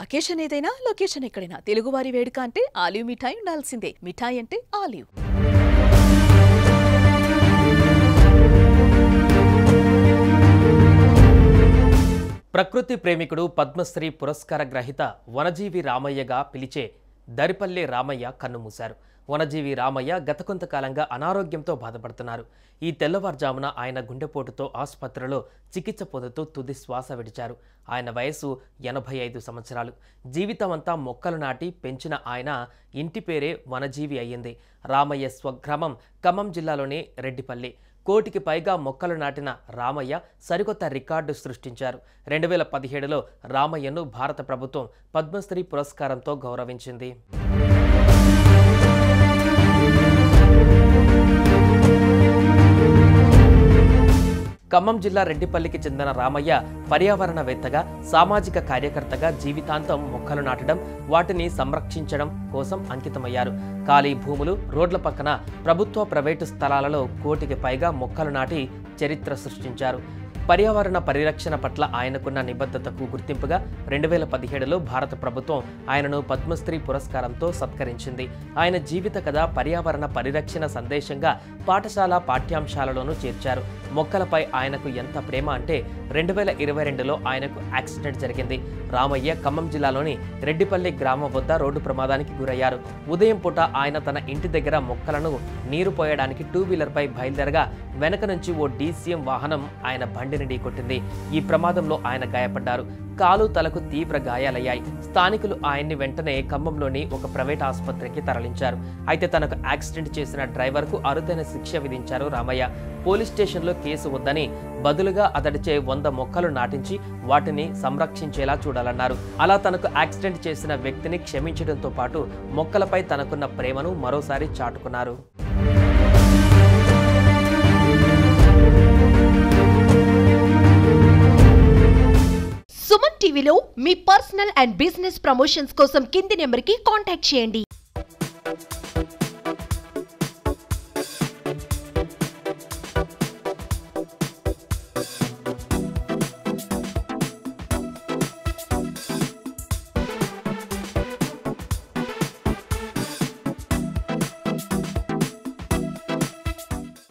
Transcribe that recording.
Occasion ఏదైనా location ఎక్కడైనా తెలుగువారి వేడుక అంటే ఆలివ్ మిఠాయి ఉండాల్సిందే. మిఠాయి అంటే ఆలివ్. ప్రకృతి ప్రేమికుడు పద్మశ్రీ పురస్కార గ్రహీత వనజీవి రామయ్యగా పిలిచే దరిపల్లి రామయ్య కన్నుమూశారు. వనజీవి రామయ్య గత కొంతకాలంగా అనారోగ్యంతో బాధపడుతున్నారు. ఈ తెల్లవారుజామున ఆయన గుండెపోటుతో ఆసుపత్రిలో చికిత్స పొందుతూ తుది శ్వాస విడిచారు. ఆయన వయసు 85 సంవత్సరాలు. జీవితమంతా మొక్కలు నాటి పెంచిన ఆయన ఇంటి పేరే వనజీవి అయ్యింది. రామయ్య స్వగ్రామం ఖమ్మం జిల్లాలోని రెడ్డిపల్లి. 1 కోటికి పైగా మొక్కలు నాటిన రామయ్య సరికొత్త రికార్డు సృష్టించారు. 2017లో రామయ్యను భారత ప్రభుత్వం పద్మశ్రీ పురస్కారంతో గౌరవించింది. ఖమ్మం జిల్లా రెడ్డిపల్లికి చెందిన రామయ్య పర్యావరణవేత్తగా, సామాజిక కార్యకర్తగా జీవితాంతం మొక్కలు నాటడం, వాటిని సంరక్షించడం కోసం అంకితమయ్యారు. ఖాళీ భూములు, రోడ్ల పక్కన ప్రభుత్వ, ప్రైవేటు స్థలాలలో 1 కోటికి పైగా మొక్కలు నాటి చరిత్ర సృష్టించారు. పర్యావరణ పరిరక్షణ పట్ల ఆయనకున్న నిబద్ధతకు గుర్తింపుగా 2017లో భారత ప్రభుత్వం ఆయనను పద్మశ్రీ పురస్కారంతో సత్కరించింది. ఆయన జీవిత కథ పర్యావరణ పరిరక్షణ సందేశంగా పాఠశాల పాఠ్యాంశాలలోనూ చేర్చారు. మొక్కలపై ఆయనకు ఎంత ప్రేమ అంటే 2022లో ఆయనకు యాక్సిడెంట్ జరిగింది. రామయ్య ఖమ్మం జిల్లాలోని రెడ్డిపల్లి గ్రామం వద్ద రోడ్డు ప్రమాదానికి గురయ్యారు. ఉదయం పూట ఆయన తన ఇంటి దగ్గర మొక్కలను నీరు పోయడానికి 2 వీలర్పై బయలుదేరగా వెనక నుంచి ఓ DCM వాహనం ఆయన బండిని ఢీకొట్టింది. ఈ ప్రమాదంలో ఆయన గాయపడ్డారు. కాలు, తలకు తీవ్ర గాయాలయ్యాయి. స్థానికులు ఆయన్ని వెంటనే ఖమ్మంలోని ఒక ప్రైవేట్ ఆసుపత్రికి తరలించారు. అయితే తనకు యాక్సిడెంట్ చేసిన డ్రైవర్కు అరుదైన శిక్ష విధించారు రామయ్య. పోలీస్ స్టేషన్లో కేసు వద్దని బదులుగా అతడిచే 100 మొక్కలు నాటించి వాటిని సంరక్షించేలా చూడాలన్నారు. అలా తనకు యాక్సిడెంట్ చేసిన వ్యక్తిని క్షమించడంతో పాటు మొక్కలపై తనకున్న ప్రేమను మరోసారి చాటుకున్నారు. సుమన్ టీవీలో మీ పర్సనల్ అండ్ బిజినెస్ ప్రమోషన్స్ కోసం కింది నెంబర్కి కాంటాక్ట్ చేయండి.